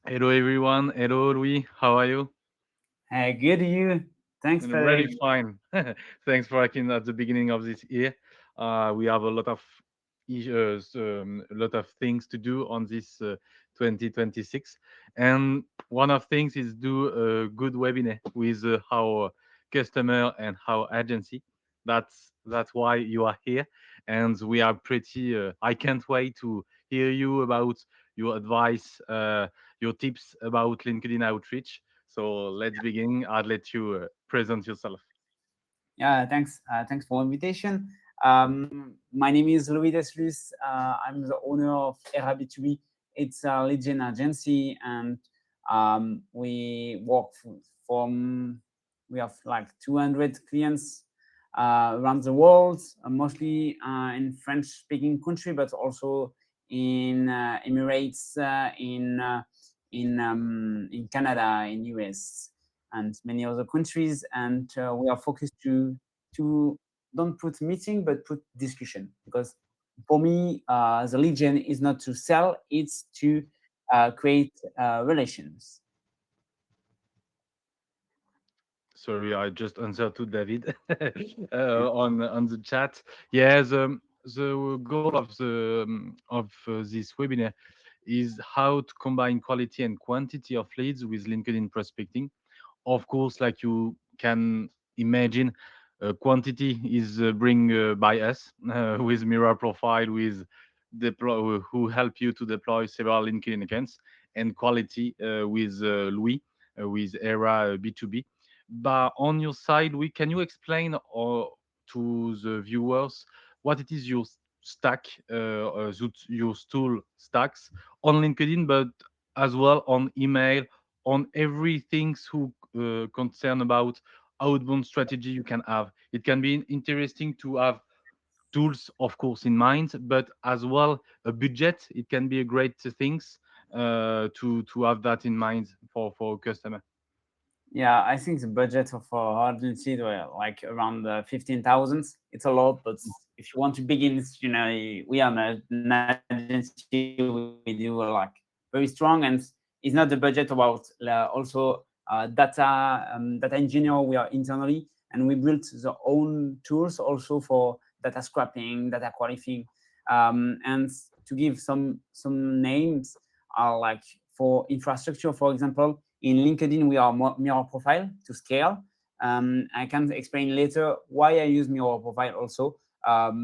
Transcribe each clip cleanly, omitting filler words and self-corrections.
Hello everyone. Hello Louis. How are you? Good to you. Thanks, Really Frederick. fine. Thanks for asking at the beginning of this year. We have a lot of things to do on this 2026, and one of things is do a good webinar with our customer and our agency. That's why you are here, and we are pretty. I can't wait to hear you about your advice, your tips about LinkedIn outreach. So let's begin. I'll let you present yourself. Yeah, thanks. Thanks for invitation. My name is Louis Deslus. I'm the owner of EraB2B. It's a lead gen agency, and we work from. We have like 200 clients around the world, mostly in French-speaking country, but also in Emirates, in Canada, in US, and many other countries. And we are focused to don't put meeting but put discussion, because for me the lead gen is not to sell, it's to create relations. Sorry, I just answered to David Yeah. on the chat. Yeah, the goal of this webinar is how to combine quality and quantity of leads with LinkedIn prospecting. Of course, like you can imagine, quantity is bring by us with mirror profile, with deploy who help you to deploy several LinkedIn accounts, and quality with Louis with Era B2B. But on your side, we can you explain to the viewers what it is your stack, your tool stacks on LinkedIn, but as well on email, on everything who concern about outbound strategy you can have. It can be interesting to have tools, of course, in mind, but as well a budget. It can be a great things to have that in mind for a customer. Yeah, I think the budget of our agency were like around 15,000. It's a lot, but if you want to begin, we are an agency. We do like very strong, and it's not the budget about also data engineer. We are internally, and we built the own tools also for data scraping, data qualifying, and to give some names are like for infrastructure, for example. In LinkedIn, we are mirror profile to scale. I can explain later why I use mirror profile also,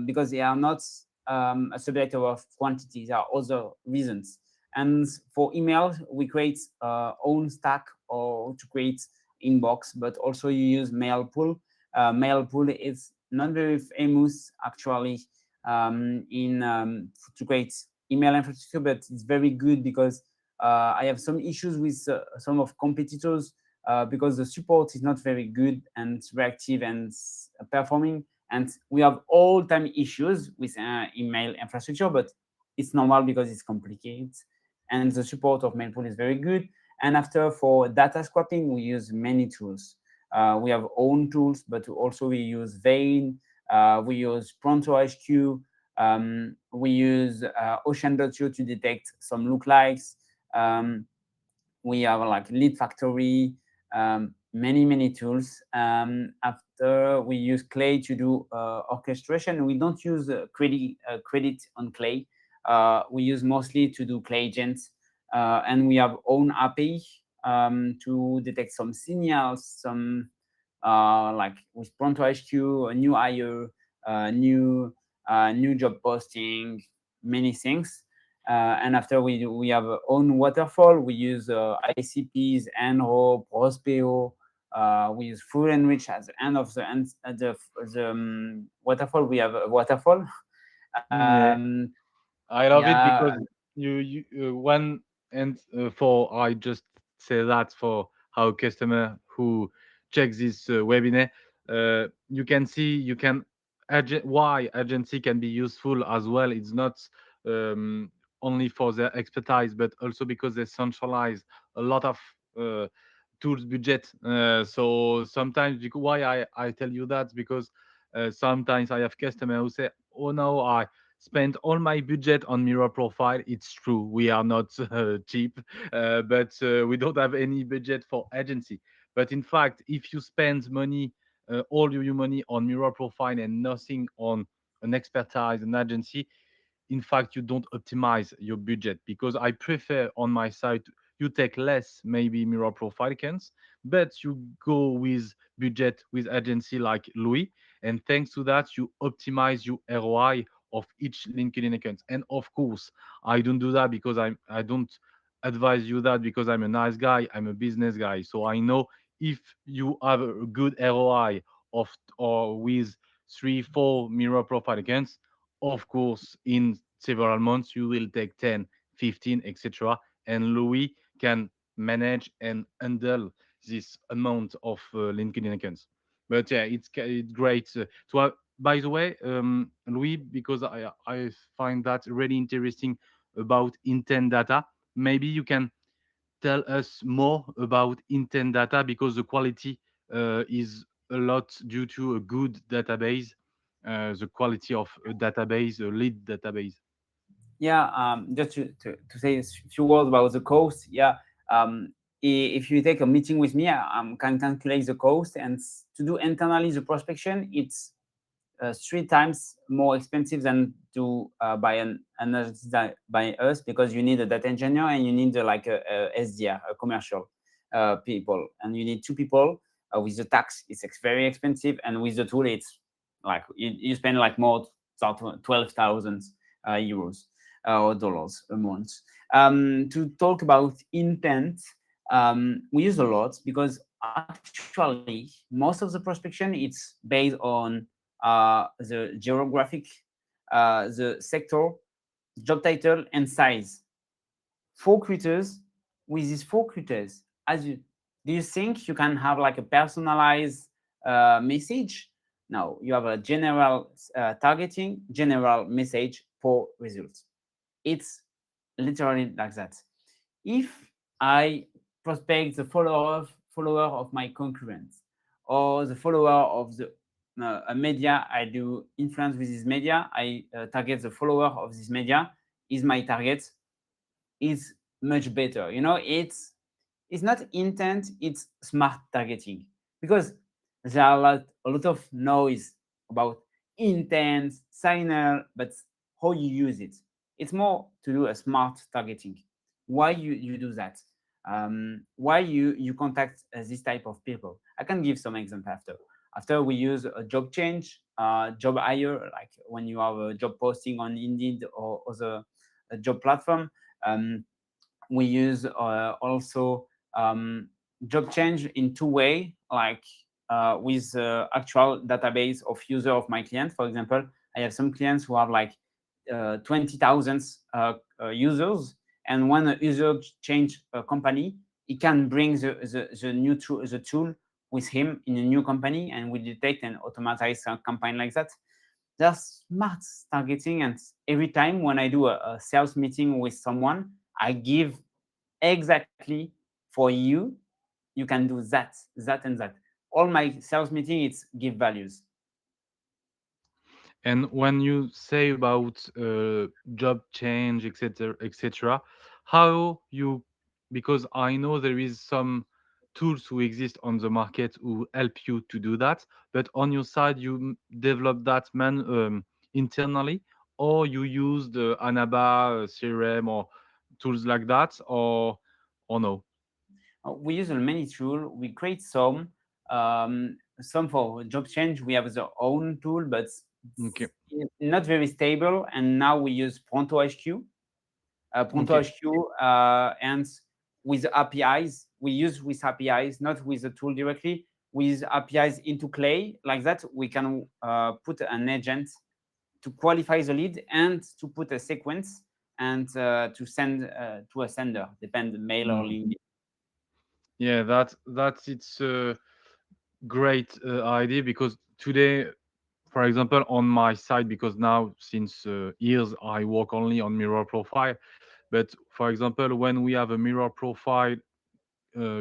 because they are not a subject of quantity. There are other reasons. And for email, we create own stack or to create inbox, but also you use mail pool. Mail pool is not very famous actually in to create email infrastructure, but it's very good because I have some issues with some of competitors because the support is not very good and reactive and performing. And we have all time issues with email infrastructure, but it's normal because it's complicated. And the support of Mailpool is very good. And after for data scraping, we use many tools. We have own tools, but also we use Vein, we use Pronto HQ, we use Ocean.io to detect some lookalikes. Um, we have like lead factory, many tools. After we use Clay to do orchestration. We don't use credit on Clay. We use mostly to do Clay agents, and we have own API to detect some signals, some like with Pronto HQ, a new hire, new job posting, many things. And after we have our own waterfall. We use ICPs, Enro, Prospeo. We use Full Enrich at the end of the waterfall. We have a waterfall. Yeah, I love it Yeah, because you one and for I just say that for our customer who checks this webinar, you can see you can why agency can be useful as well. It's not um, only for their expertise, but also because they centralize a lot of uh, tools budget. So sometimes why I tell you that because sometimes I have customers who say, "Oh no, I spend all my budget on mirror profile. It's true, we are not cheap, but we don't have any budget for agency. But in fact, if you spend money, all your money on mirror profile and nothing on an expertise, an agency, in fact you don't optimize your budget, because I prefer on my side you take less maybe mirror profile accounts, but you go with budget with agency like Louis, and thanks to that you optimize your ROI of each LinkedIn account. And of course I don't do that because I don't advise you that because I'm a nice guy, I'm a business guy, so I know if you have a good ROI of or with 3 4 mirror profile accounts, of course in several months you will take 10 15 etc, and Louis can manage and handle this amount of LinkedIn accounts. But yeah, it's great to have. By the way, Louis, because I find that really interesting about intent data, maybe you can tell us more about intent data, because the quality is a lot due to a good database, the quality of a database, a lead database. Yeah, just to say a few words about the cost. Yeah, if you take a meeting with me, I can calculate the cost, and to do internally the prospection, it's 3 times more expensive than to buy an agency by us, because you need a data engineer and you need like a SDR, a commercial people, and you need 2 people. With the tax, it's very expensive, and with the tool, it's like you spend like more 12,000 euros or dollars a month. To talk about intent, we use a lot because actually most of the prospection it's based on the geographic, the sector, job title, and size. 4 critters. With these 4 critters, as you do, you think you can have like a personalized message? No, you have a general targeting, general message for results. It's literally like that. If I prospect the follower of my concurrents, or the follower of the a media, I do influence with this media, I target the follower of this media, is my target, is much better. It's not intent, it's smart targeting, because there are a lot of noise about intent, signer, but how you use it. It's more to do a smart targeting. Why you do that? Why you contact this type of people? I can give some example after. After we use a job change, job hire, like when you have a job posting on Indeed or other job platform. We use also job change in 2 way, like with actual database of user of my client. For example, I have some clients who have like 20,000 users, and when a user change a company, he can bring the new tool, the tool with him in a new company, and we detect and automatize a campaign like that. There's smart targeting, and every time when I do a sales meeting with someone, I give exactly for you, you can do that, that, and that. All my sales meeting, it's give values. And when you say about job change, etc., etc., how you, because I know there is some tools who exist on the market who help you to do that, but on your side you develop that internally, or you use the Anaba, CRM, or tools like that, or no? We use many tools. We create some for job change. We have our own tool, but Okay, not very stable. And now we use Pronto HQ. Pronto okay. HQ, and with APIs, we use with APIs, not with the tool directly. With APIs into Clay, like that, we can put an agent to qualify the lead and to put a sequence and to send to a sender, depend mail or Mm. LinkedIn. Yeah, that's it's a great idea, because today, for example, on my side, because now since years I work only on mirror profile, but for example, when we have a mirror profile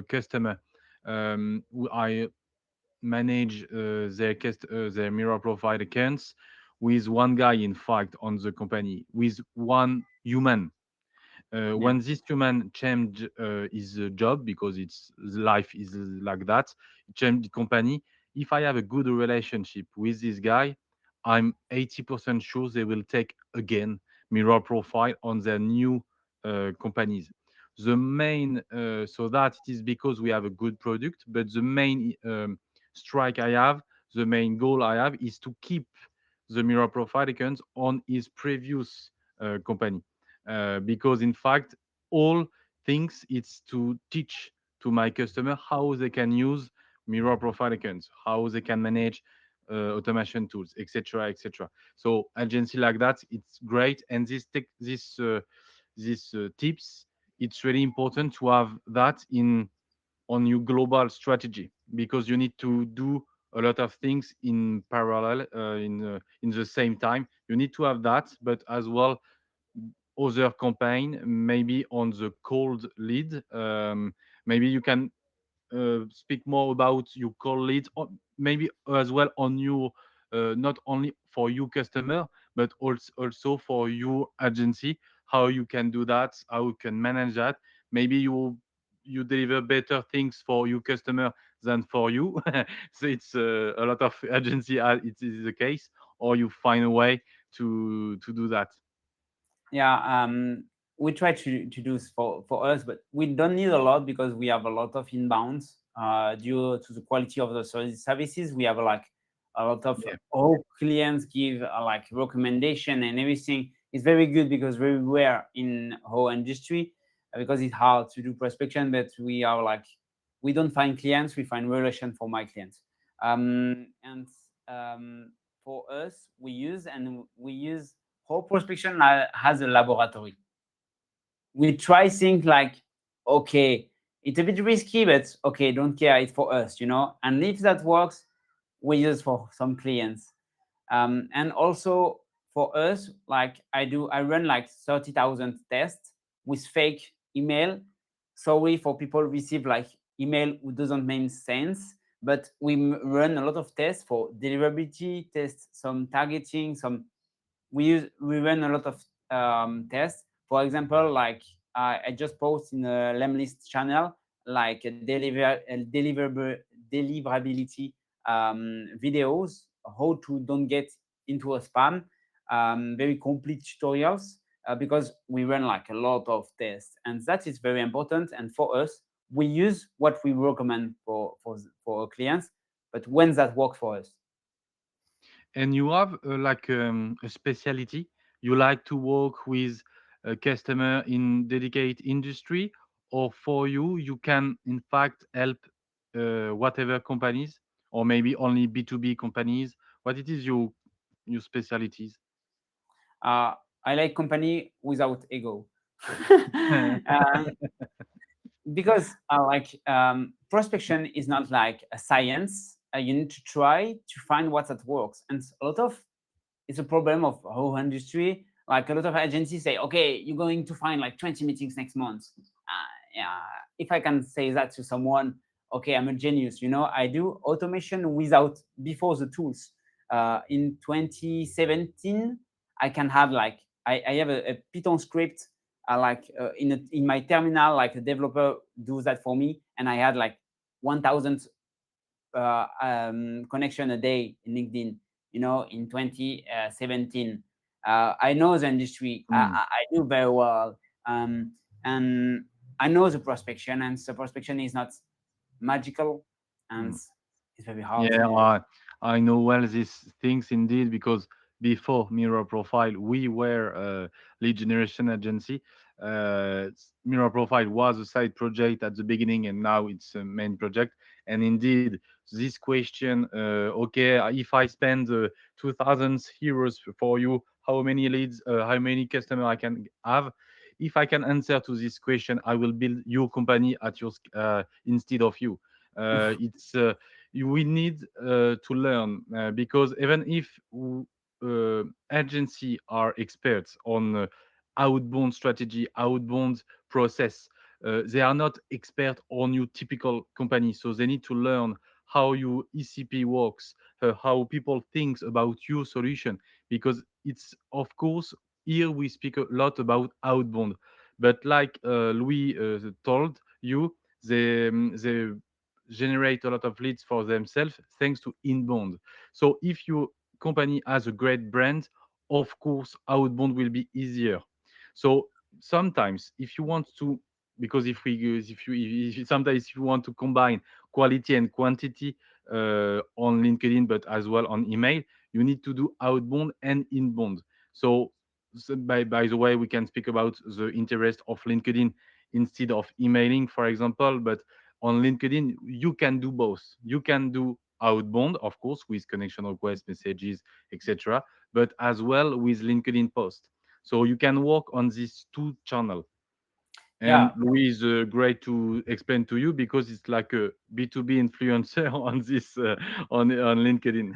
customer, I manage their mirror profile accounts. with one guy, in fact, on the company, with one human. Yeah. When this human change his job, because it's life is like that, change the company. If I have a good relationship with this guy, I'm 80% sure they will take again mirror profile on their new companies. The main so that it is because we have a good product, but the main strike I have, the main goal I have is to keep the mirror profile accounts on his previous company, because in fact all things it's to teach to my customer how they can use mirror profile accounts, how they can manage automation tools, etc., etc. So agency like that, it's great, and this tips, it's really important to have that in on your global strategy, because you need to do a lot of things in parallel, in the same time. You need to have that, but as well other campaign, maybe on the cold lead. Maybe you can speak more about your cold leads, or maybe as well on your not only for you customer, but also for your agency. How you can do that? How you can manage that? Maybe you deliver better things for your customer than for you. So it's a lot of agency. It is the case, or you find a way to do that. Yeah, we try to do for us, but we don't need a lot because we have a lot of inbounds due to the quality of the services. We have like a lot of Yeah. all clients give like recommendation, and everything is very good because very rare in our industry, because it's hard to do prospection, but we are like, we don't find clients, we find relation for my clients. And for us, we use whole prospection has a laboratory. We try things like, okay, it's a bit risky, but okay, don't care, it's for us, you know. And if that works, we use for some clients. And also for us, like I run like 30,000 tests with fake email. Sorry for people receive like email who doesn't make sense, but we run a lot of tests for deliverability, tests some targeting, some we run a lot of tests. For example, like I just post in a Lemlist channel like deliverability videos, how to don't get into a spam, very complete tutorials, because we run like a lot of tests, and that is very important. And for us, we use what we recommend for our clients, but when that works for us. And you have like a specialty. You like to work with a customer in dedicated industry, or for you, you can in fact help whatever companies, or maybe only B2B companies. What it is your specialties? uh, I like company without ego. Because like prospection is not like a science. You need to try to find what that works, and a lot of it's a problem of whole industry. Like a lot of agencies say, okay, you're going to find like 20 meetings next month. Yeah, if I can say that to someone, okay, I'm a genius. You know, I do automation without before the tools. In 2017, I can have like I have a Python script like in my terminal, like a developer do that for me, and I had like 1,000 connection a day in LinkedIn, you know, in 2017. I know the industry. Mm, I do very well. And I know the prospection, and the prospection is not magical, and mm. it's very hard to Yeah, do. I know well these things indeed, because before Mirror Profile, we were a lead generation agency. Mirror Profile was a side project at the beginning, and now it's a main project. And indeed, this question, okay, if I spend 2,000 euros for you, how many leads, how many customer I can have? If I can answer to this question, I will build your company at your instead of you. It's we need to learn, because even if agency are experts on outbound strategy, outbound process, they are not expert on your typical company. So they need to learn how your ECP works, how people thinks about your solution, because it's, of course, here we speak a lot about outbound, but like Louis told you, they generate a lot of leads for themselves thanks to inbound. So if your company has a great brand, of course outbound will be easier. So sometimes if you want to, because if you sometimes if you want to combine quality and quantity on LinkedIn but as well on email, you need to do outbound and inbound. So, by the way, we can speak about the interest of LinkedIn instead of emailing, for example. But on LinkedIn, you can do both. You can do outbound, of course, with connection requests, messages, etc., but as well with LinkedIn post. So you can work on these two channels. And Yeah, Louis is great to explain to you because it's like a B2B influencer on this on LinkedIn.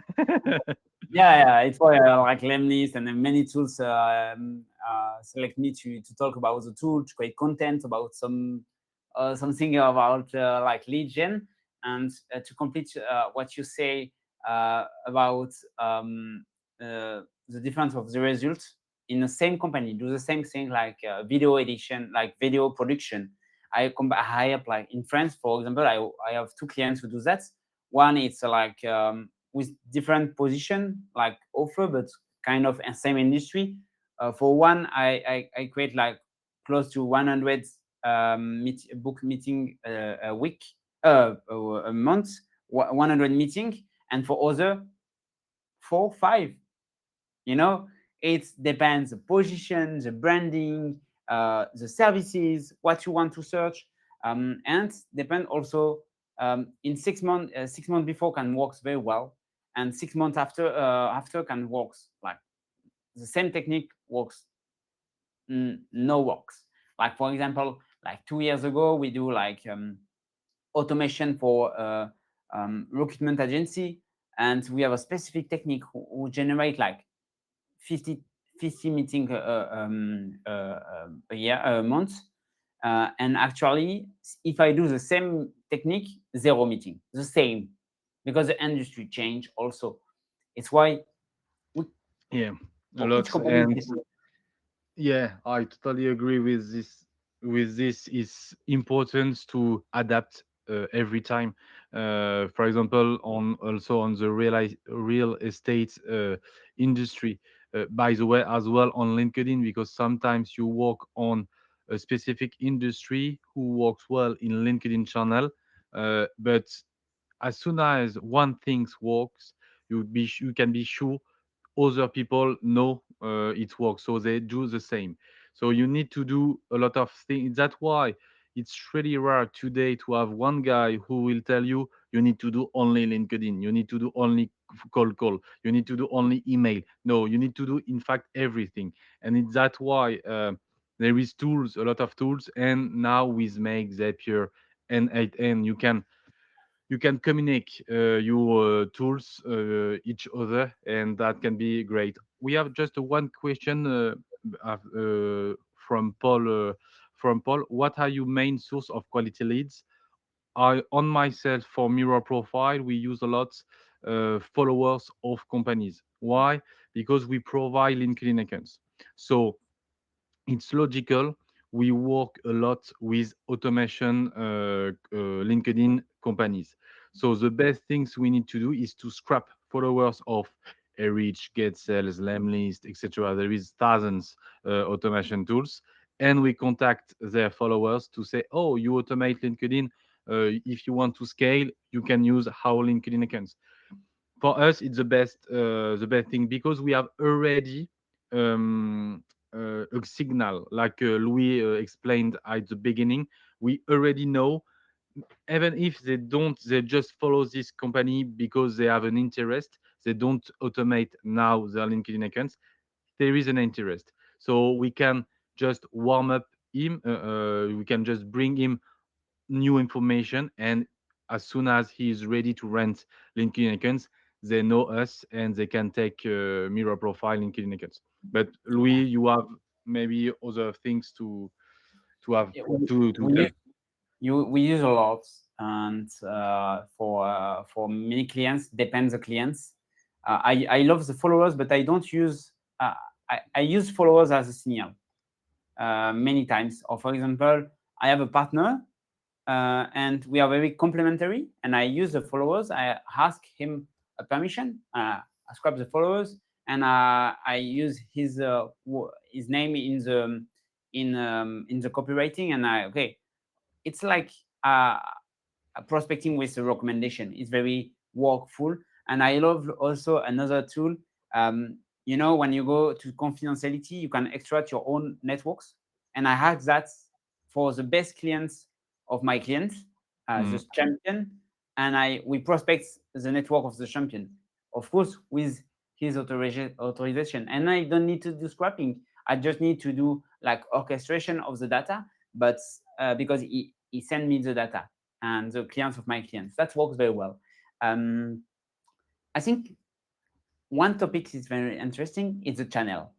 yeah. It's why like Lemlist and then many tools select me to talk about the tool, to create content about something about like lead gen, and to complete what you say about the difference of the result in the same company. Do the same thing like video edition, like video production. I apply in France, for example. I have two clients who do that. One it's like with different position like offer, but kind of same industry. For one, I create like close to 100 book meeting a week, a month, 100 meeting, and for other 4, 5. You know, it depends the position, the branding, the services, what you want to search, and depend also in 6 months. 6 months before can works very well, and 6 months after can works like the same technique works no works. Like for example, like 2 years ago, we do like automation for recruitment agency, and we have a specific technique who generate like 50, 50 meeting a year, a month. And actually, if I do the same technique, zero meeting, the same, because the industry change also. It's why we, Yeah, a for each lot. company is And different. yeah, I totally agree with this. With this, it's important to adapt every time. For example, on also on the real estate industry. By the way, as well on LinkedIn, because sometimes you work on a specific industry who works well in LinkedIn channel, but as soon as one thing works, you can be sure other people know it works, so they do the same. So you need to do a lot of things. That's why it's really rare today to have one guy who will tell you you need to do only LinkedIn, you need to do only cold call, you need to do only email. No, you need to do in fact everything. And it's that why there is tools, a lot of tools, and now with Make, Zapier, and 8N, you can communicate your tools each other, and that can be great. We have just one question from Paul. What are your main source of quality leads? I on myself for Mirror Profile, we use a lot followers of companies. Why? Because we provide LinkedIn accounts. So it's logical. We work a lot with automation LinkedIn companies. So the best things we need to do is to scrap followers of Reach, Get Sales, Lemlist, etc. There is thousands automation tools, and we contact their followers to say, "Oh, you automate LinkedIn. If you want to scale, you can use our LinkedIn accounts." For us it's the best thing because we have already a signal like Louis explained at the beginning. We already know, even if they just follow this company because they have an interest, they don't automate now their LinkedIn accounts. There is an interest, so we can just warm up him, we can just bring him new information, and as soon as he is ready to rent LinkedIn accounts, they know us and they can take mirror profile LinkedIn accounts. But Louis, you have maybe other things to have Yeah, to tell. we use a lot, and for many clients, depends the clients. I love the followers, but I don't use. I use followers as a signal many times. Or for example, I have a partner and we are very complementary. And I use the followers. I ask him a permission. I scrap the followers, and I use his name in the copywriting. And it's like prospecting with a recommendation. It's very workful. And I love also another tool. When you go to confidentiality, you can extract your own networks. And I have that for the best clients of my clients, Mm. the champion, and we prospect the network of the champion, of course, with his authorization. And I don't need to do scrapping. I just need to do like orchestration of the data, but because he sent me the data and the clients of my clients. That works very well. Um, I think one topic is very interesting. It's the channel.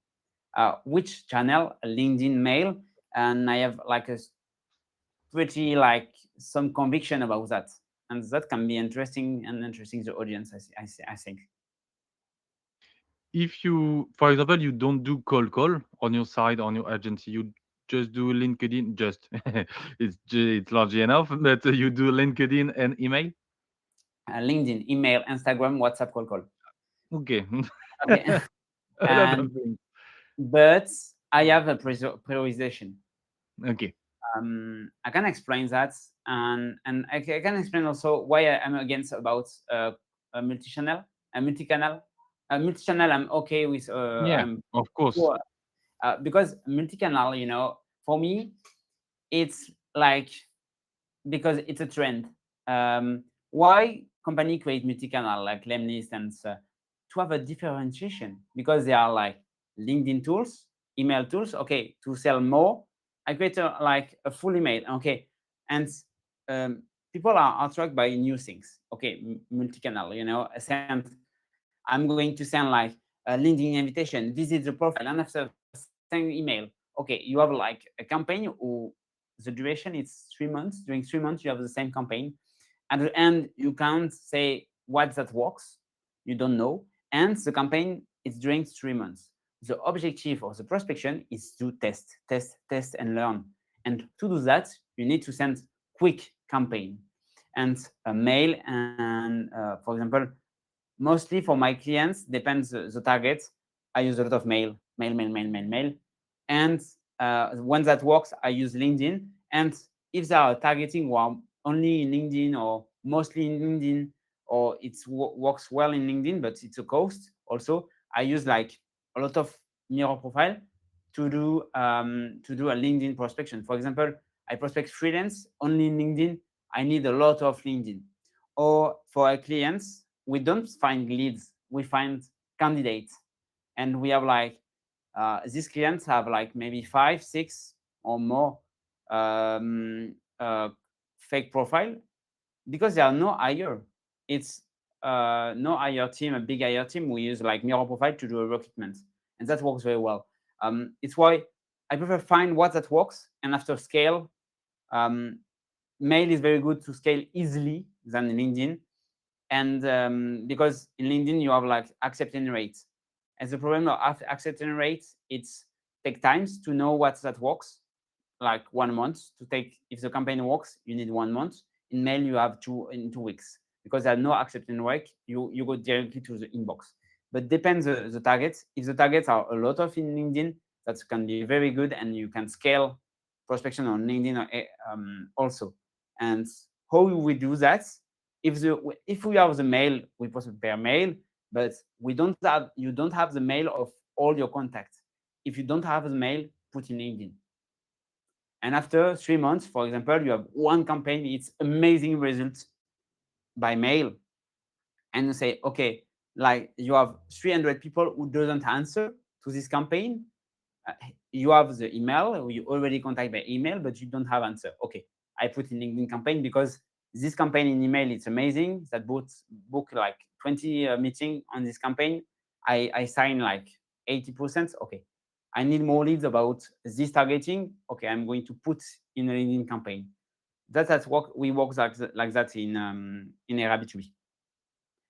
Which channel? LinkedIn mail, and I have like a pretty like some conviction about that, and that can be interesting and interesting the audience. I think. If you, for example, you don't do cold call on your side, on your agency, you just do LinkedIn, just it's largely enough, but you do LinkedIn and email. LinkedIn, email, Instagram, WhatsApp, call. Okay. Okay, A lot of and things. but I have a prioritization. Okay. I can explain that, and I can explain also why I am against about a multi-channel, a multi-canal, a multi-channel. I'm okay with. Yeah, I'm of course. sure, because multi-canal, for me, it's like because it's a trend. Why company create multi-canal like Lemlist and to have a differentiation because they are like LinkedIn tools, email tools. Okay, to sell more, I create like a full email. Okay, and people are attracted by new things. Okay, multi-canal. Send. I'm going to send like a LinkedIn invitation, visit the profile, and after send email. Okay, you have like a campaign or the duration is 3 months. During 3 months, you have the same campaign. At the end, you can't say what that works. You don't know. And the campaign is during 3 months. The objective of the prospection is to test, and learn. And to do that, you need to send quick campaign and a mail. And for example, mostly for my clients, depends the target. I use a lot of mail. And when that works, I use LinkedIn. And if they are targeting one only in LinkedIn or mostly in LinkedIn, or it works well in LinkedIn, but it's a cost also, I use like a lot of mirror profile to do a LinkedIn prospection. For example, I prospect freelance only in LinkedIn. I need a lot of LinkedIn. Or for our clients, we don't find leads, we find candidates. And we have like these clients have like maybe 5 6 or more um, uh, fake profile because there are no hire. It's no hire team, a big hire team. We use like mirror profile to do a recruitment, and that works very well. It's why I prefer find what that works, and after scale. um, Mail is very good to scale easily than LinkedIn, and because in LinkedIn you have like acceptance rates, and the problem of acceptance rates, it's take times to know what that works, like 1 month to take. If the campaign works, you need 1 month. In mail, you have in 2 weeks because there are no acceptance rate. You go directly to the inbox. But depends the targets. If the targets are a lot of in LinkedIn, that can be very good, and you can scale prospection on LinkedIn also. And how we do that? If we have the mail, we prospect per mail, but you don't have the mail of all your contacts. If you don't have the mail, put in LinkedIn. And after 3 months, for example, you have one campaign, it's amazing results by mail. And you say, okay, like you have 300 people who doesn't answer to this campaign. Uh, you have the email, you already contact by email, but you don't have answer. Okay, I put in LinkedIn campaign because this campaign in email, it's amazing. That book like 20 meeting on this campaign. I sign like 80%. Okay, I need more leads about this targeting. Okay, I'm going to put in a LinkedIn campaign. That's what we work like that in EraB2B.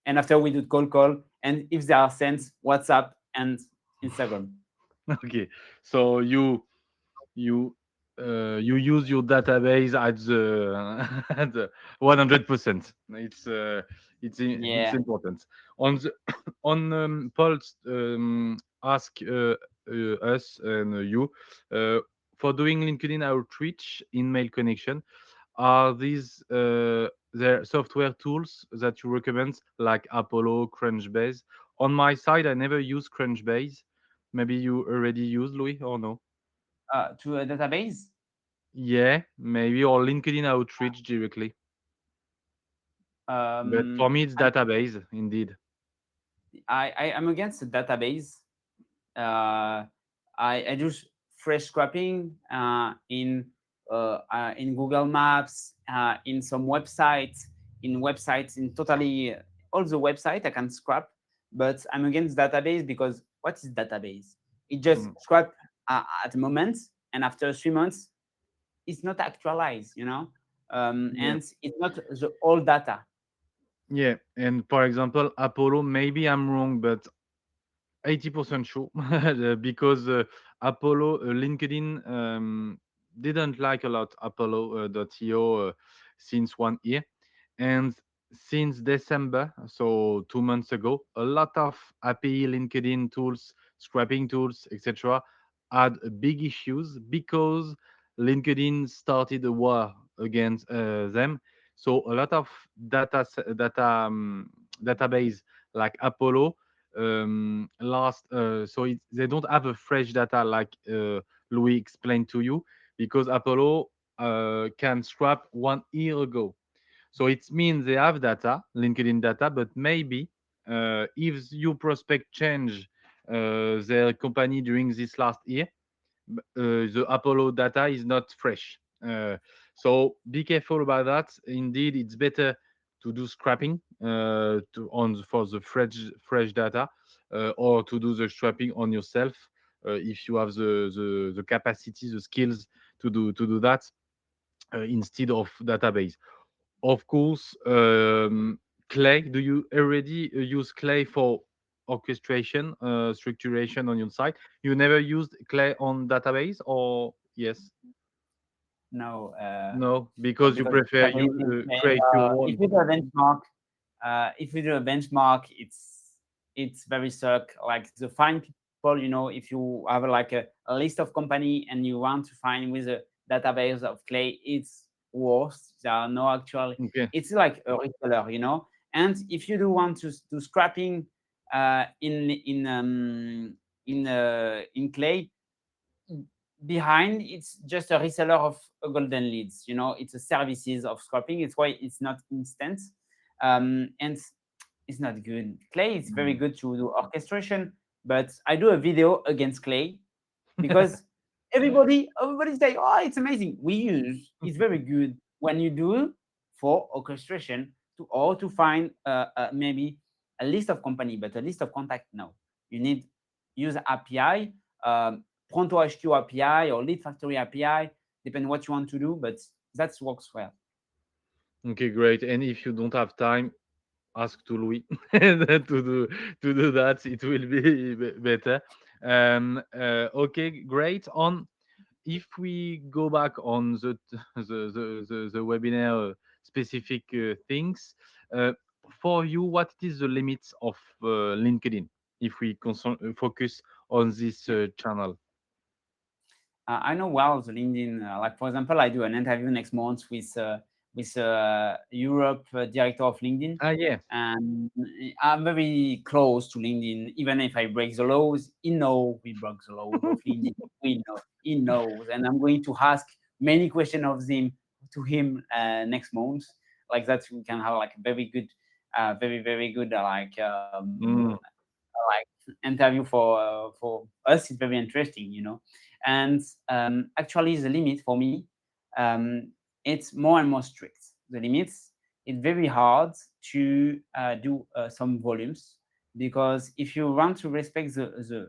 And after we do cold call and if they are sent, WhatsApp and Instagram. Okay, so you you use your database at the at the 100%. It's Yeah. important. On the on Paul's ask us and you uh, for doing LinkedIn outreach in mail connection. Are these the software tools that you recommend, like Apollo, Crunchbase? On my side, I never use Crunchbase. Maybe you already use Louis or no? To a database. Yeah, maybe or LinkedIn outreach directly. But for Um, me, it's I'm, database indeed. I'm against the database. uh, I do fresh scrapping in Google Maps, in some websites, in totally all the website I can scrap. But I'm against database because what is database? It just Mm, scrap at the moment, and after 3 months, it's not actualized, yeah, and it's not the all data. yeah. And for example, Apollo. Maybe I'm wrong, but 80% sure because Apollo LinkedIn didn't like a lot Apollo.io since 1 year, and since December, so 2 months ago, a lot of API LinkedIn tools, scrapping tools, etc., had big issues because LinkedIn started a war against them. So a lot of database like Apollo last so they don't have a fresh data like Louis explained to you because Apollo can scrap 1 year ago. So it means they have data, LinkedIn data, but maybe if your prospect change their company during this last year, the Apollo data is not fresh. So be careful about that. Indeed, it's better to do scrapping for the fresh data, or to do the scrapping on yourself if you have the capacity, the skills to do that instead of database. Of course, Clay. Do you already use Clay for orchestration, structuration on your site? You never used Clay on database, or yes? No, No, no, because you because prefer you everything, create your if own. we do a benchmark, if we do a benchmark, it's very suck. Like to find people, if you have like a list of company and you want to find with a database of Clay, it's worse. There are no actual. Okay. It's like a reseller, And if you do want to do scrapping in Clay, behind it's just a reseller of golden leads. It's a services of scrapping. It's why it's not instant, and it's not good. Clay is very Mm. good to do orchestration, but I do a video against Clay because everybody say, oh, it's amazing. We use it's very good when you do for orchestration to find maybe a list of company, but a list of contact. No, you need use API, Pronto HQ API or Lead Factory API, depending what you want to do, but that works well. Okay, great. And if you don't have time, ask to Louis to do that. It will be better. Okay, great. On if we go back on the webinar specific things, uh, for you, what is the limits of LinkedIn if we focus on this channel? I know well the LinkedIn. Like for example, I do an interview next month with Europe director of LinkedIn, Ah, yeah. and I'm very close to LinkedIn. Even if I break the laws, he know we broke the laws of LinkedIn. We know he knows, and I'm going to ask many questions of him to him next month. Like that, we can have like a very good, very good Mm, like interview for us is very interesting, and actually the limit for me, um, it's more and more strict. The limits, it's very hard to do some volumes, because if you want to respect the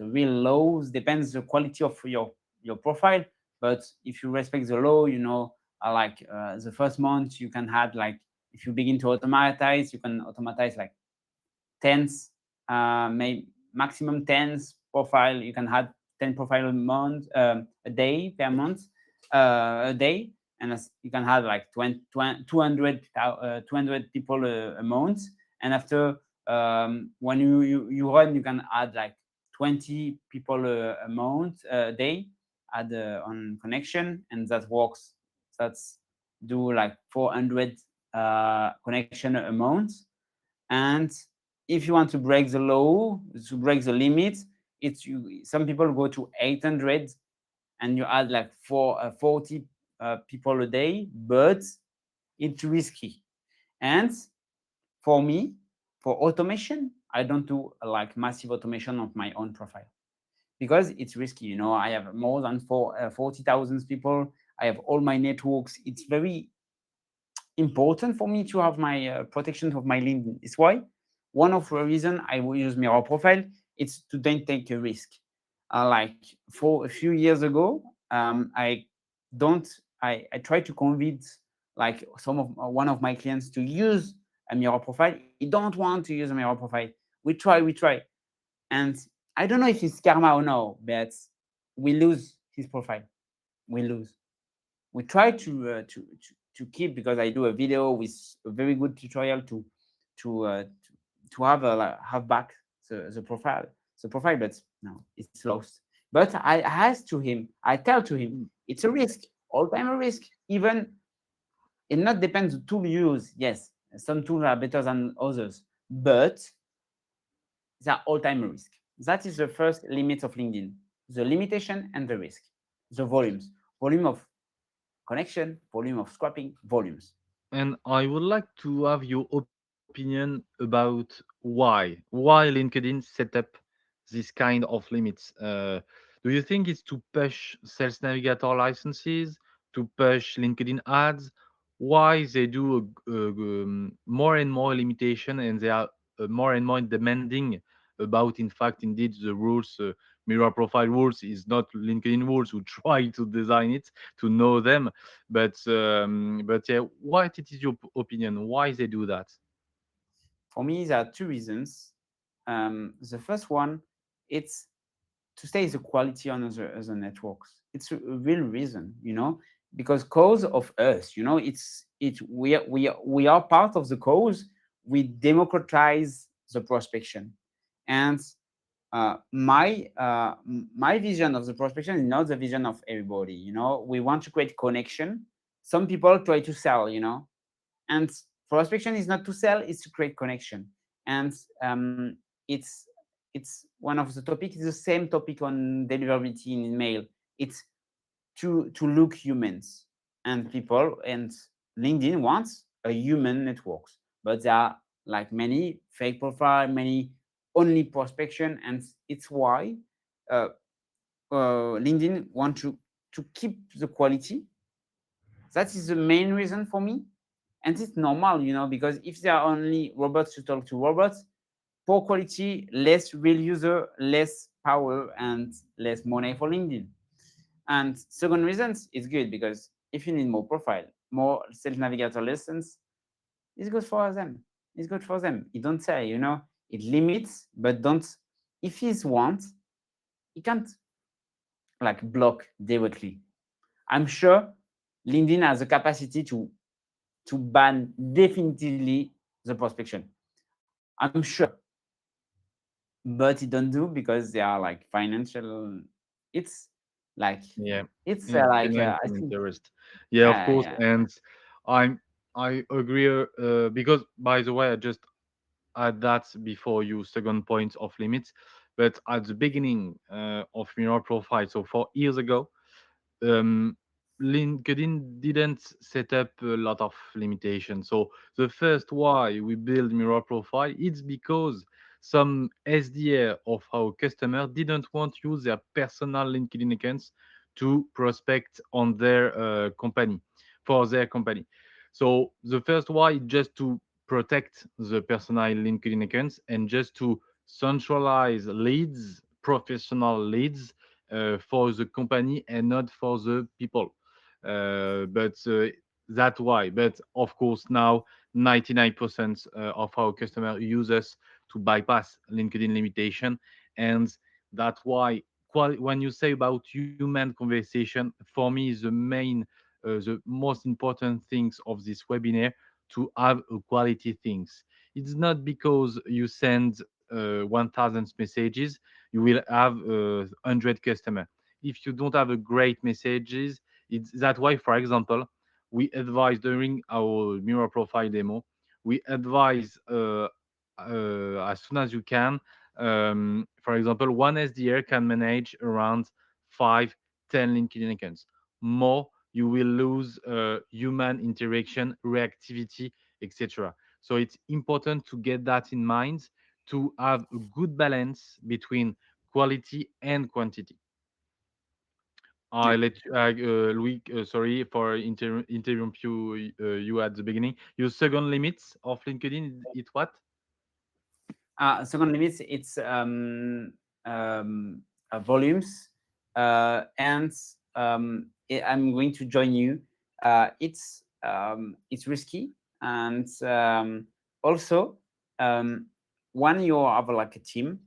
real laws, depends the quality of your profile. But if you respect the law, the first month you can have like, if you begin to automatize, you can automatize like tens, maybe maximum tens profile. You can have 10 profile a month, a day per month, a day, and you can have like 200 people a month. And after, when you run, you can add like 20 people a month, a day, add on connection, and that works. That's do like 400 connection a month. And if you want to break the law, to break the limit, some people go to 800, and you add like 40 people a day, but it's risky. And for me, for automation, I don't do like massive automation of my own profile because it's risky. I have more than 40,000 people. I have all my networks. It's very important for me to have my protection of my LinkedIn. It's why one of the reason I will use Mirror Profile is to don't take a risk. Like for a few years ago, I don't. I tried to convince like one of my clients to use a Mirror Profile. He don't want to use a Mirror Profile. We try, and I don't know if it's karma or no, but we lose his profile. We lose. We try to keep, because I do a video with a very good tutorial to uh, to have have back the profile, but no, it's lost. But I ask to him, I tell to him, it's a risk, all time a risk. Even it not depends the tool you use. Yes, some tools are better than others, but they are all time a risk. That is the first limit of LinkedIn: the limitation and the risk, the volume of connection, volume of scrapping, volumes. And I would like to have your opinion about why LinkedIn set up this kind of limits. Do you think it's to push Sales Navigator licenses, to push LinkedIn ads? Why they do more and more limitation, and they are more and more demanding about, in fact, indeed, the rules, mirror profile rules is not LinkedIn rules who try to design it, to know them, but yeah, what it is your opinion? Why they do that? For me, there are two reasons. The first one, it's to stay the quality on other networks. It's a real reason, because cause of us, we are part of the cause. We democratize the prospection, and my vision of the prospection is not the vision of everybody. We want to create connection. Some people try to sell, and prospection is not to sell, it's to create connection. And it's it's one of the topics, it's the same topic on deliverability in email. It's to look humans, and people, and LinkedIn wants a human networks, but there are like many fake profile, many only prospection. And it's why uh, LinkedIn want to keep the quality. That is the main reason for me. And it's normal, because if there are only robots to talk to robots, poor quality, less real user, less power, and less money for LinkedIn. And second reason, it's good because if you need more profile, more sales navigator lessons, it's good for them. It's good for them. It don't say, it limits, but don't. If he's want, he can't like block directly. I'm sure LinkedIn has the capacity to ban definitively the prospection. I'm sure, but it don't do because they are like financial. It's like Yeah, it's I financial think interest. Yeah, of course, yeah. and I'm I agree, because by the way, I just add that before you second point of limits, but at the beginning of Mirror Profile, so 4 years ago, um, LinkedIn didn't set up a lot of limitations. So the first why we build Mirror Profile, it's because some SDA of our customer didn't want to use their personal LinkedIn accounts to prospect on their company, for their company. So the first why is just to protect the personal LinkedIn accounts and just to centralize leads, professional leads, for the company and not for the people. But that's why. But of course, now 99% of our customers use us to bypass LinkedIn limitation. And that's why when you say about human conversation, for me is the most important things of this webinar to have a quality things. It's not because you send 1000 messages you will have 100 customer. If you don't have a great messages, it's that why, for example, we advise during our mirror profile demo, we advise as soon as you can. For example, one SDR can manage around 5, 10 LinkedIn accounts. More, you will lose human interaction, reactivity, etc. So it's important to get that in mind to have a good balance between quality and quantity. I Yeah. let Louis, sorry for interrupt you. You at the beginning. Your second limits of LinkedIn, it what? Second limits, it's volumes, and I'm going to join you. It's risky, and also when you have like a team,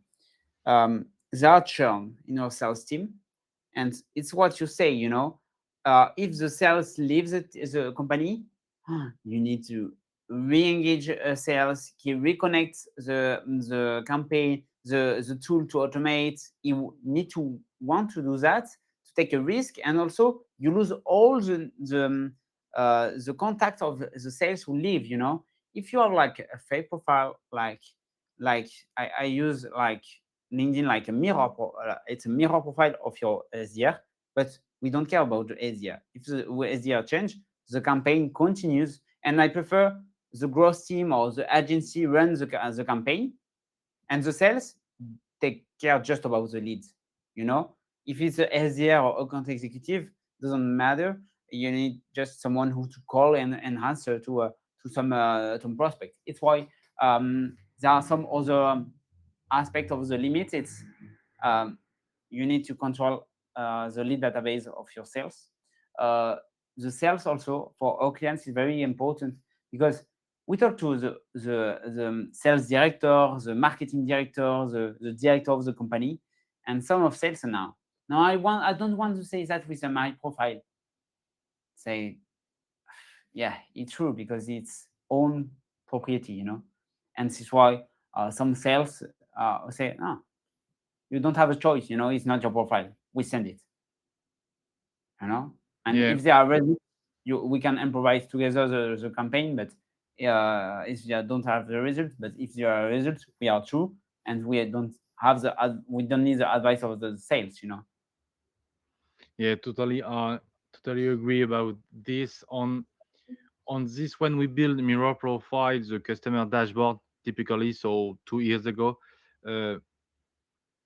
there are churn in your sales team, and it's what you say, if the sales leaves the company, you need to re-engage sales, reconnect the campaign, the tool to automate. You need to want to do that, to take a risk, and also you lose all the contact of the sales who leave. If you have like a fake profile, like I use like LinkedIn like a it's a mirror profile of your SDR, but we don't care about the SDR. If the SDR change, the campaign continues, and I prefer the growth team or the agency run the campaign, and the sales take care just about the leads. If it's a SDR or account executive, doesn't matter. You need just someone who to call and answer to some prospect. It's why there are some other aspect of the limit. It's um, you need to control the lead database of your sales. Uh, the sales also for our clients is very important, because we talk to the sales director, the marketing director, the director of the company, and some of sales now. Now I don't want to say that with my profile. Say, yeah, it's true, because it's own property, and this is why some sales say, no, you don't have a choice, it's not your profile, we send it, and Yeah, if they are ready, we can improvise together the campaign. But if they don't have the result, but if there are results, we are true, and we don't need the advice of the sales. yeah, totally agree about this. On this, when we build mirror profiles, the customer dashboard typically, so 2 years ago, uh,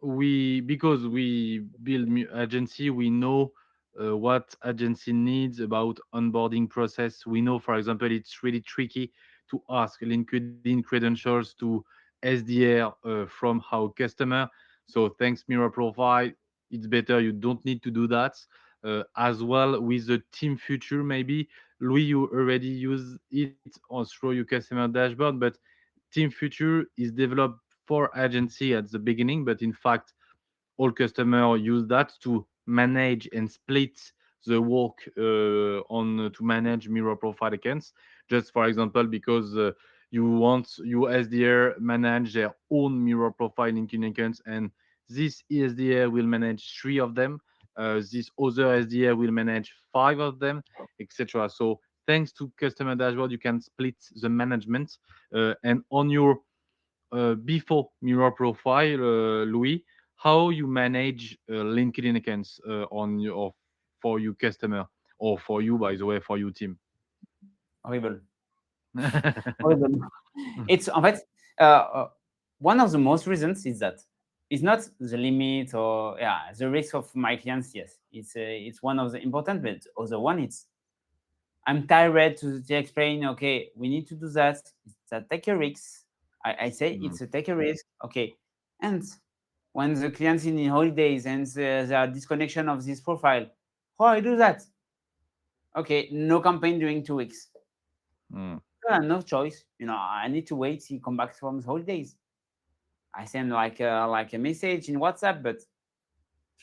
we because we build agency, we know what agency needs about onboarding process. We know, for example, it's really tricky to ask LinkedIn credentials to SDR from our customer. So thanks mirror profile, it's better you don't need to do that. As well with the team future, maybe Louis, you already use it on through your customer dashboard, but team future is developed for agency at the beginning, but in fact all customers use that to manage and split the work on to manage mirror profile accounts. Just for example, because you want your SDR manage their own mirror profile LinkedIn accounts, and this SDR will manage 3 of them. This other SDR will manage 5 of them, etc. So thanks to customer dashboard, you can split the management and on your before mirror profile, Louis, how you manage LinkedIn accounts on your for your customer or for you, by the way, for your team. Horrible. Horrible. It's en fait one of the most reasons is that it's not the limit, or yeah, the risk of my clients. Yes, it's one of the important, but other one, it's I'm tired to explain. Okay, we need to do that. It's a take a risk. I say Mm. it's a take a risk. Okay, and when the client's in the holidays and there are disconnection of this profile, how I do that? Okay, no campaign during 2 weeks. Mm. No choice. I need to wait. He come back from his holidays. I send like a message in WhatsApp, but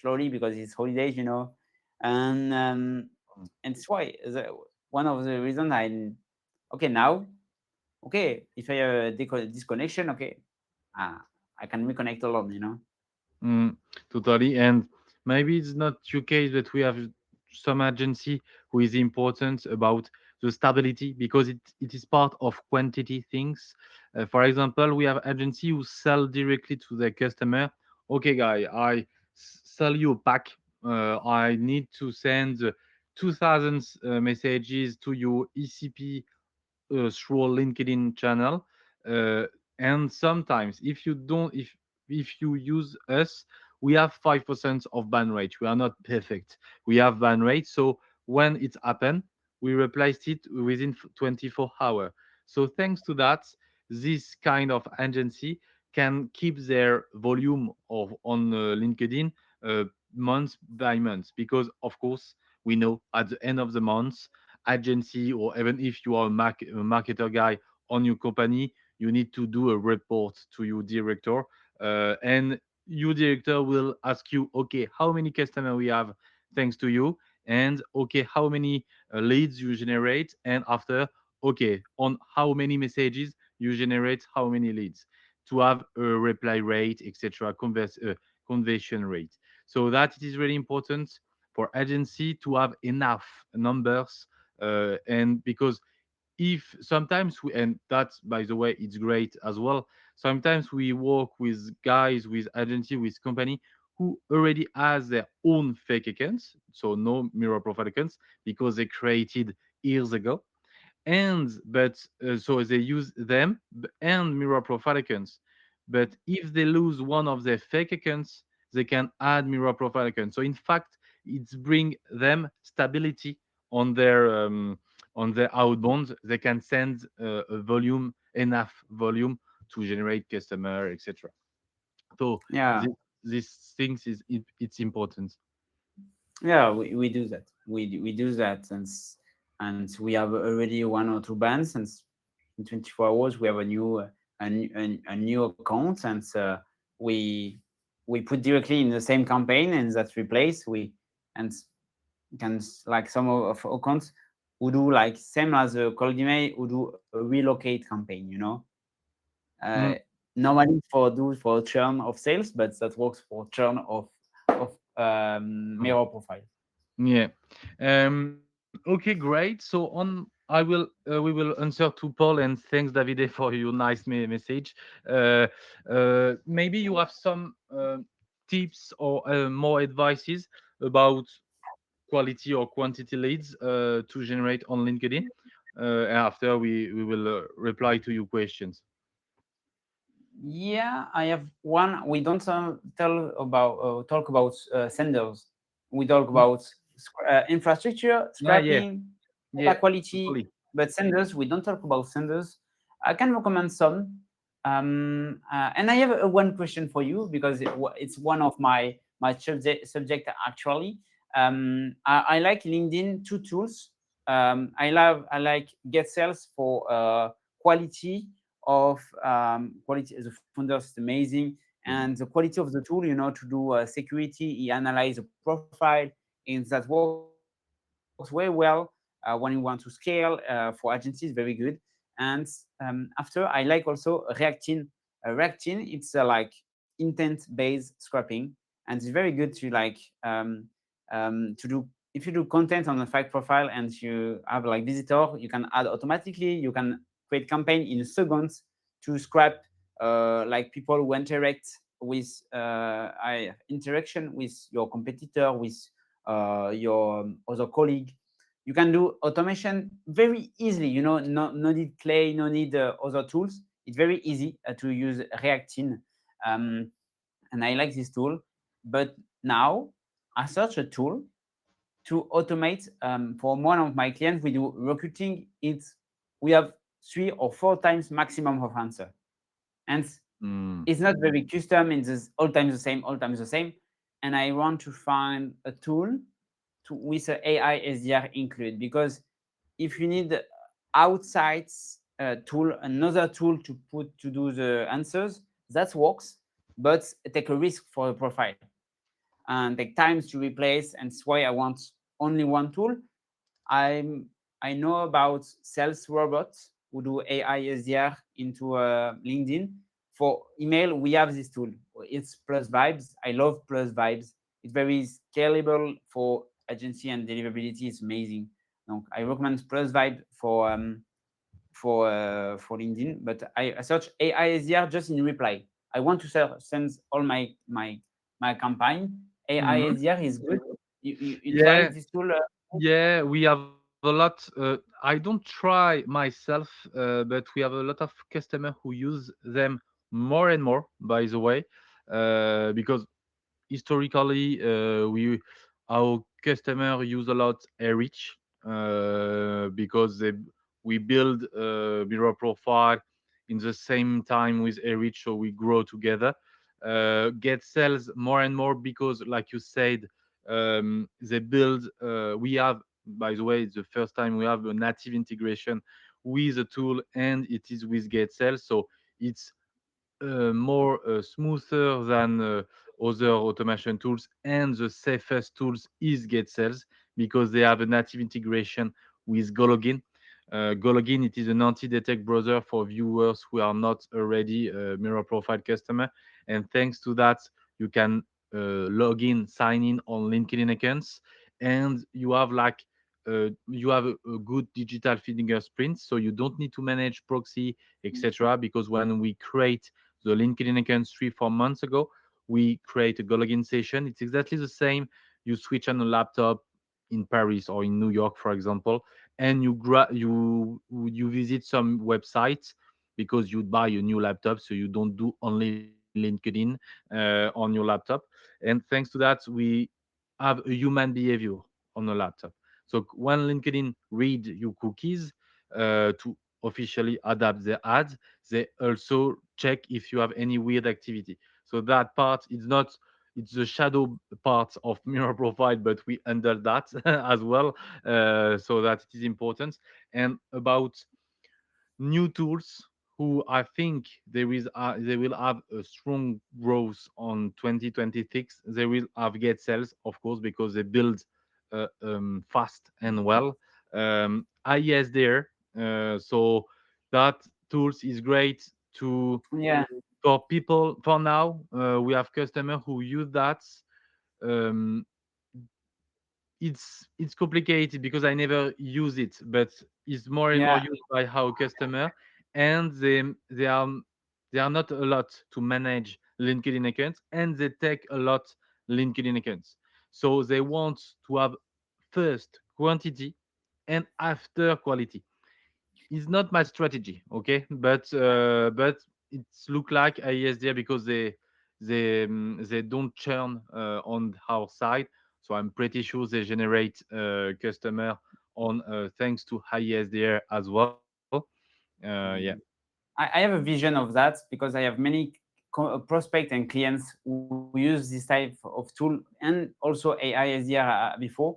slowly because it's holidays, and and it's why one of the reasons okay now, okay, if I have a disconnection, okay, uh, I can reconnect alone. Mm, totally. And maybe it's not your case, but we have some agency who is important about the stability because it is part of quantity things. For example, we have agency who sell directly to their customer. Okay, guy, sell you a pack. I need to send 2,000 messages to your ECP through a LinkedIn channel. Uh, and sometimes, if you use us, we have 5% of ban rate. We are not perfect. We have ban rate. So when it happened, we replaced it within 24 hours. So thanks to that, this kind of agency can keep their volume of on LinkedIn uh, month by month because of course we know at the end of the month agency or even if you are a marketer guy on your company, you need to do a report to your director, and your director will ask you, okay, how many customers we have thanks to you, and okay, how many leads you generate, and after, okay, on how many messages you generate, how many leads to have a reply rate, etc., conversion rate. So that it is really important for agency to have enough numbers and because if sometimes we and that by the way it's great as well sometimes we work with guys with agency with company who already has their own fake accounts so no mirror profile accounts because they created years ago and but so they use them and mirror profile accounts but if they lose one of their fake accounts they can add mirror profile accounts so in fact it's bring them stability on their outbound they can send a volume enough volume to generate customer etc so Yeah, this, these things it's important. yeah, we do that. We do that, and we have already one or two bands, and in 24 hours we have a new account, and we we put directly in the same campaign, and that replace we and can like some of accounts who do like same as a cold email who do a relocate campaign. Uh, Mm, Normally for churn of sales, but that works for churn of mm. mirror profile. Yeah. Okay, great. So on, we will answer to Paul and thanks Davide for your nice message. Uh, Maybe you have some tips or more advices about quality or quantity leads to generate on LinkedIn. After we will reply to your questions. Yeah, I have one. We don't talk about senders. We talk Mm. about infrastructure, Ah, yeah, scrapping, yeah, data quality, totally. but senders we don't talk about senders. I can recommend some. And I have one question for you because it's one of my subject actually. I like LinkedIn two tools. I like Get Sales for quality of quality. The founders is amazing, and the quality of the tool, to do security, he analyze the profile, and that works very well when you want to scale for agencies. Very good. And after, I like also Reactin. It's like intent-based scrapping, and it's very good to like to do if you do content on a fake profile and you have like visitor, you can add automatically. You can create campaign in seconds to scrap like people who interact with interaction with your competitor, with your other colleague. You can do automation very easily. No need Clay, no need other tools. It's very easy to use Reactin, um, and I like this tool. But now I search a tool to automate for one of my clients. We do recruiting. We have 3 or 4 times maximum of answer, and Mm, it's not very custom. It's all times the same, all times the same. And I want to find a tool with a AI SDR included, because if you need outside tool, another tool to do the answers, that works. but take a risk for the profile and take times to replace. And that's why I want only one tool. I'm I know about sales robots who do AI SDR into LinkedIn. For email, we have this tool. It's Plus Vibes. I love Plus Vibes. It's very scalable for agency and deliverability. It's amazing. Donc, I recommend Plus Vibe for LinkedIn. But I search AI SDR just in reply. I want to send all my campaign. AI Mhm. SDR is good. You try Yeah, this tool? yeah, we have a lot. I don't try myself, but we have a lot of customers who use them more and more. By the way, because historically, we our customer use a lot Airreach, because we build mirror profile in the same time with Airreach, so we grow together. Get sales more and more because, like you said, they build. We have, by the way, it's the first time we have a native integration with a tool, and it is with Get Sales, so it's more smoother than other automation tools, and the safest tools is GetSales because they have a native integration with Gologin. Gologin, it is an anti-detect browser for viewers who are not already a mirror profile customer, and thanks to that, you can log in, sign in on LinkedIn accounts, and you have a good digital fingerprint, so you don't need to manage proxy, etc. Because when we create the LinkedIn account 3 4 months ago, we create a go login session. It's exactly the same. You switch on a laptop in Paris or in New York, for example, and you visit some websites because you buy a new laptop, so you don't do only LinkedIn on your laptop. And thanks to that, we have a human behavior on a laptop. So when LinkedIn read your cookies to officially adapt the ads, they also check if you have any weird activity. So that part is not, it's the shadow part of mirror profile, but we handle that as well, so that it is important. And about new tools who I think they will have a strong growth on 2026. They will have get sales, of course, because they build fast and well. IES there, so that tools is great to Yeah, for people. For now, we have customer who use that. Um, it's complicated because I never use it, but it's more and more yeah, used by our customer, and they are not a lot to manage LinkedIn accounts, and they take a lot LinkedIn accounts. So they want to have first quantity and after quality. It's not my strategy, okay, but it's look like ISDA because they don't churn on our side, so I'm pretty sure they generate customer on thanks to high ISDA as well. Yeah. I have a vision of that because I have many prospect and clients who use this type of tool and also AI SDR before.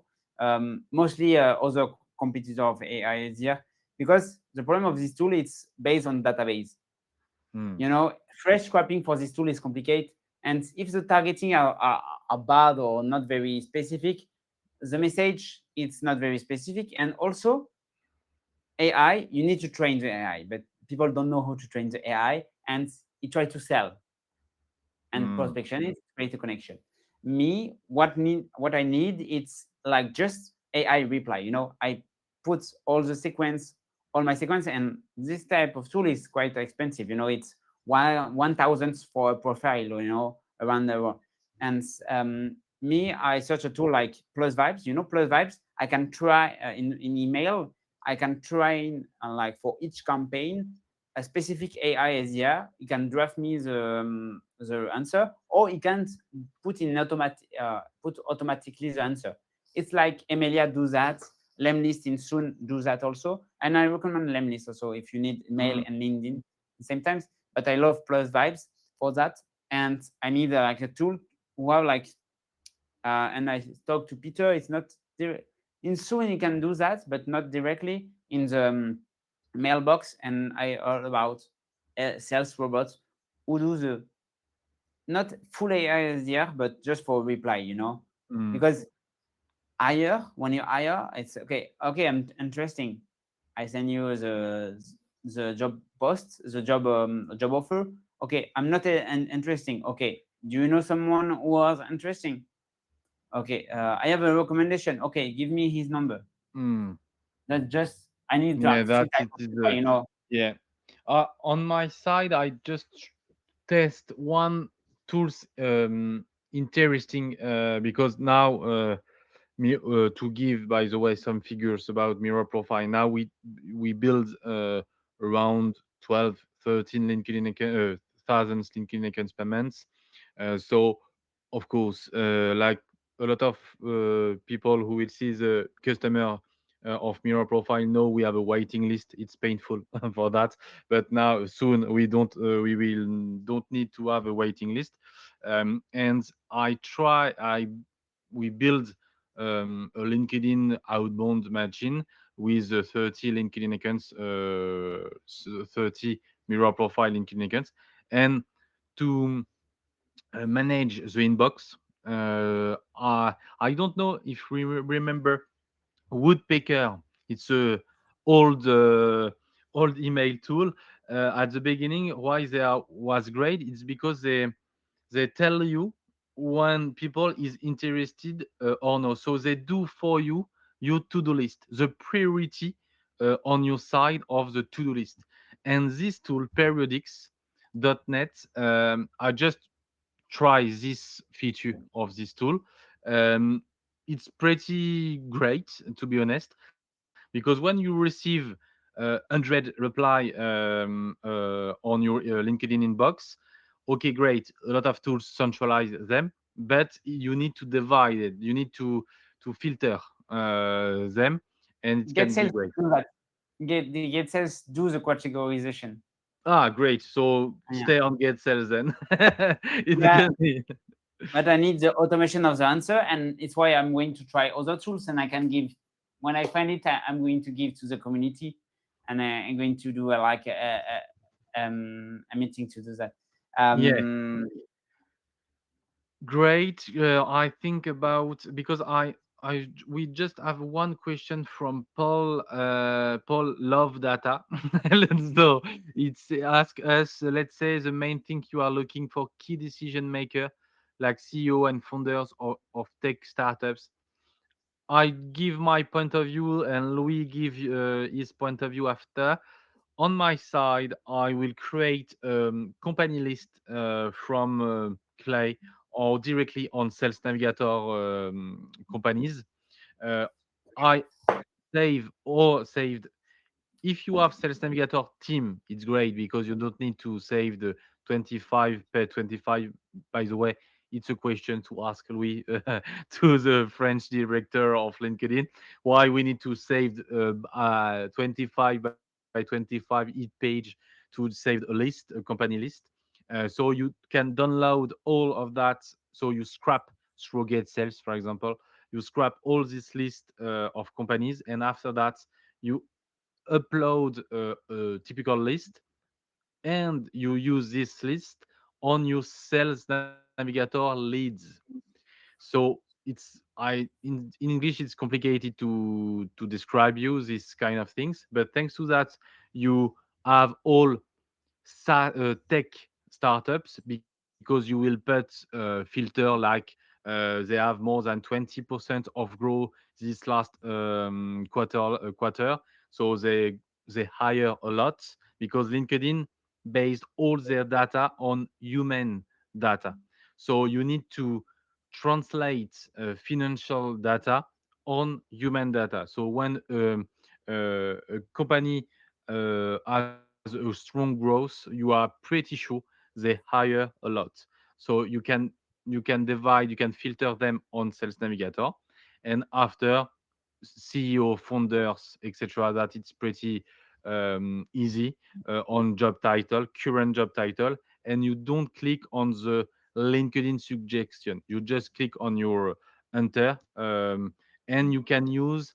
Mostly other competitor of AI SDR, because the problem of this tool it's based on database. Mm, You know, fresh scrapping for this tool is complicated, and if the targeting are bad or not very specific, the message it's not very specific, and also AI, you need to train the AI, but people don't know how to train the AI, and it try to sell. And mm, prospection is create a connection. Me, what I need, it's like just AI reply. You know, I put all my sequence, and this type of tool is quite expensive. You know, it's 1,000 for a profile. You know, around the world. And me, I search a tool like Plus Vibes. You know, Plus Vibes. I can try in email. I can train like for each campaign a specific AI SDR. You can draft me the answer, or you can put automatically the answer. It's like Emilia do that. Lemlist in soon do that also, and I recommend Lemlist also if you need mail mm, and LinkedIn at the same times. But I love Plus Vibes for that, and I need like a tool who have like and I talked to Peter. It's not in soon you can do that, but not directly in the mailbox. And I heard about sales robots who do not full AI SDR, but just for reply, Mm, because hire when you hire, it's okay. Okay, I'm interesting. I send you the job post, the job offer. Okay, I'm not interesting. Okay, do you know someone who was interesting? Okay, I have a recommendation. Okay, give me his number. mm. That just I need Yeah, like three that types it of is reply. yeah. On my side, I just test one tools interesting because now to give, by the way, some figures about mirror profile. Now we build around 12 13 thousands LinkedIn accounts per month. So of course, like a lot of people who will see the customer of mirror profile know we have a waiting list. It's painful for that, but now soon we will don't need to have a waiting list. And I we build a LinkedIn outbound machine with 30 LinkedIn accounts, 30 mirror profile LinkedIn accounts, and to manage the inbox. I don't know if we remember Woodpecker. It's a old old email tool. At the beginning, why was great? It's because they tell you when people is interested or no. So they do for you your to-do list, the priority on your side of the to-do list. And this tool, periodics.net, I just try this feature of this tool. Um, it's pretty great, to be honest, because when you receive 100 reply on your LinkedIn inbox, okay, great, a lot of tools centralize them, but you need to divide it. You need to filter them, and it Get can be sales great. do that. Get sales do the categorization. Ah, great. So Yeah. stay on Get Sales then. It's Yeah, gonna be but I need the automation of the answer, and it's why I'm going to try other tools, and I can give when I find it, I'm going to give to the community, and I'm going to do a meeting to do that. yeah. Um, Great. I think about because we just have one question from Paul. Paul love data. So it's ask us. Let's say the main thing you are looking for key decision maker, like CEO and founders of tech startups. I give my point of view, and Louis give his point of view after. On my side, I will create company list from Clay or directly on Sales Navigator companies. Uh, I saved. If you have Sales Navigator team, it's great because you don't need to save the 25 per 25. By the way, it's a question to ask Louis to the French director of LinkedIn why we need to save 25 by 25 each page to save a list, a company list. So you can download all of that. So you scrap through Get Sales, for example, you scrap all this list of companies, and after that, you upload a typical list and you use this list on your sales navigator leads. So it's I in English it's complicated to describe you these kind of things, but thanks to that you have all tech startups because you will put filter like they have more than 20% of growth this last quarter. So they hire a lot because LinkedIn based all their data on human data. So you need to translate financial data on human data. So when a company has a strong growth, you are pretty sure they hire a lot. So you can divide, you can filter them on Sales Navigator, and after CEO, founders, etc. That it's pretty easy on job title, current job title, and you don't click on the LinkedIn suggestion. You just click on your enter, and you can use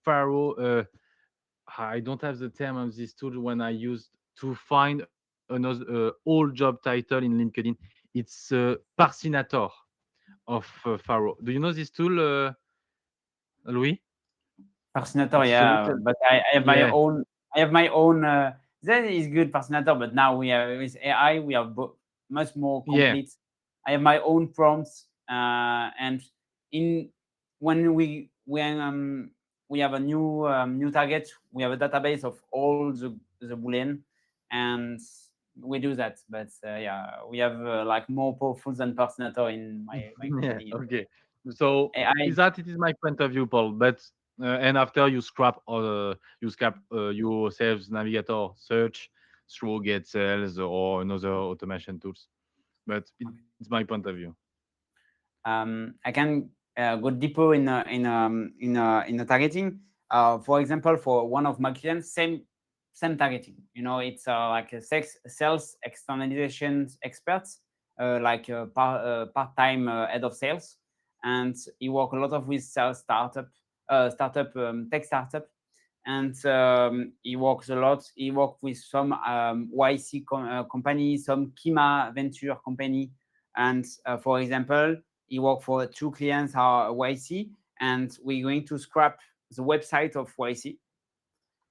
Faro. I don't have the term of this tool when I used to find a another old job title in LinkedIn. It's Parcinator of Faro. Do you know this tool, Louis? Fascinator, It's a yeah, little, but I have my yeah, own. I have my own. That is good, Fascinator, but now we are with AI. We are much more yeah. complete. I have my own prompts, and in when we have a new target, we have a database of all the boolean, and we do that. But yeah, we have like more powerful than Fascinator in my Yeah, company. okay. So AI. is that it is my point of view, Paul. But and after you sales navigator search through Get Sales or another automation tools. But it's my point of view. I can go deeper in a targeting. For example, for one of my clients, same targeting. It's like a sales externalization experts, like a part-time head of sales, and he work a lot of with sales tech startup, and he works a lot. He worked with some YC company, some Kima venture company, and for example, he worked for two clients are YC, and we're going to scrap the website of YC.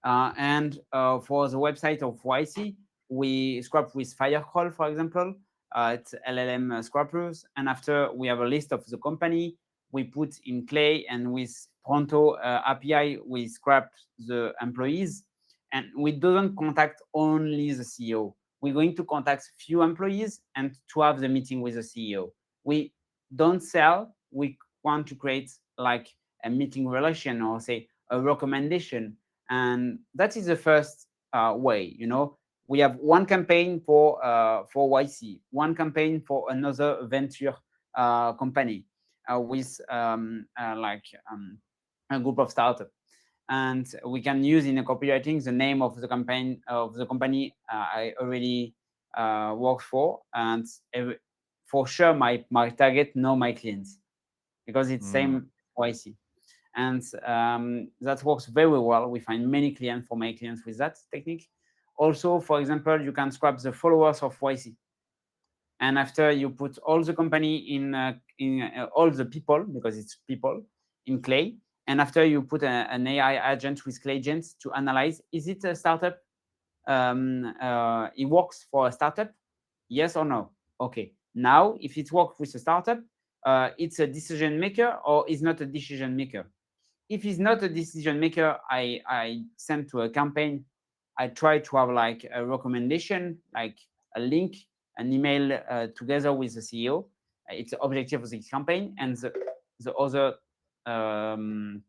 And for the website of YC, we scrap with Firecrawl, for example. It's LLM scrappers. And after we have a list of the company, we put in Clay, and with Pronto API, we scrap the employees. And we don't contact only the CEO. We're going to contact few employees and to have the meeting with the CEO. We don't sell. We want to create like a meeting relation, or say a recommendation, and that is the first way. We have one campaign for YC, one campaign for another venture company, with a group of startups, and we can use in the copywriting the name of the campaign of the company I already work for, and for sure my target know my clients because it's Mm. same YC, and that works very well. We find many clients for my clients with that technique. Also, for example, you can scrap the followers of YC, and after you put all the company in all the people, because it's people, in Clay, and after you put an AI agent with Clay agents to analyze, is it a startup? It works for a startup, yes or no? Okay, now if it works with a startup, it's a decision maker or is not a decision maker. If he's not a decision maker, I send to a campaign. I try to have like a recommendation, like a link, an email together with the CEO. It's the objective of the campaign, and the other um,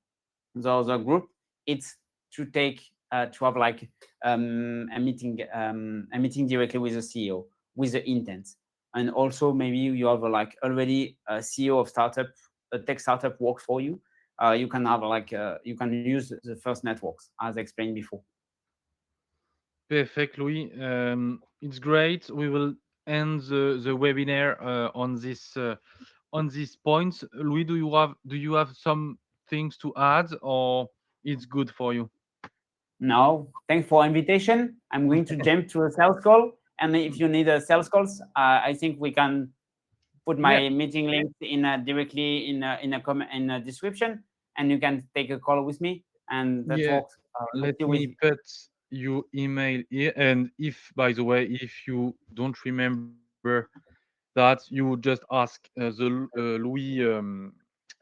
the other group, it's to take to have like a meeting directly with the CEO with the intent. And also maybe you have like already a CEO of startup, a tech startup works for you. You can have like you can use the first networks as explained before. Perfect, Louis. It's great. We will end the webinar on these points. Louis, do you have some things to add, or it's good for you? Now, thanks for invitation. I'm going to jump to a sales call, and if you need a sales calls, I think we can put Yeah, my meeting link in directly in a comment in a description, and you can take a call with me, and that yeah. works. Let's Let see with me you. put your email here. And if, by the way, if you don't remember that, you just ask the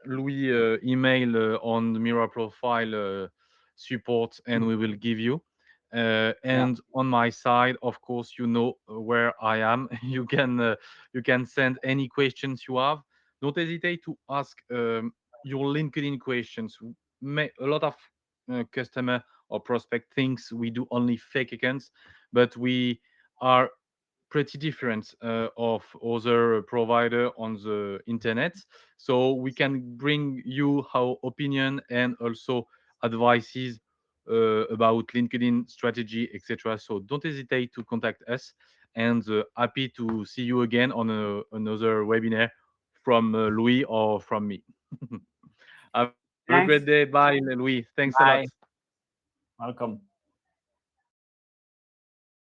Louis email on the Mirror Profile support, and we will give you. Yeah, And on my side, of course, you know where I am. You can send any questions you have. Don't hesitate to ask your LinkedIn questions. A lot of customer or prospect thinks we do only fake accounts, but we are pretty different of other provider on the internet. So we can bring you our opinion and also advices about LinkedIn strategy, etc. So don't hesitate to contact us, and happy to see you again on another webinar from Louis or from me. Have a great day. thanks. Bye, Louis. Thanks a lot. Bye. Welcome.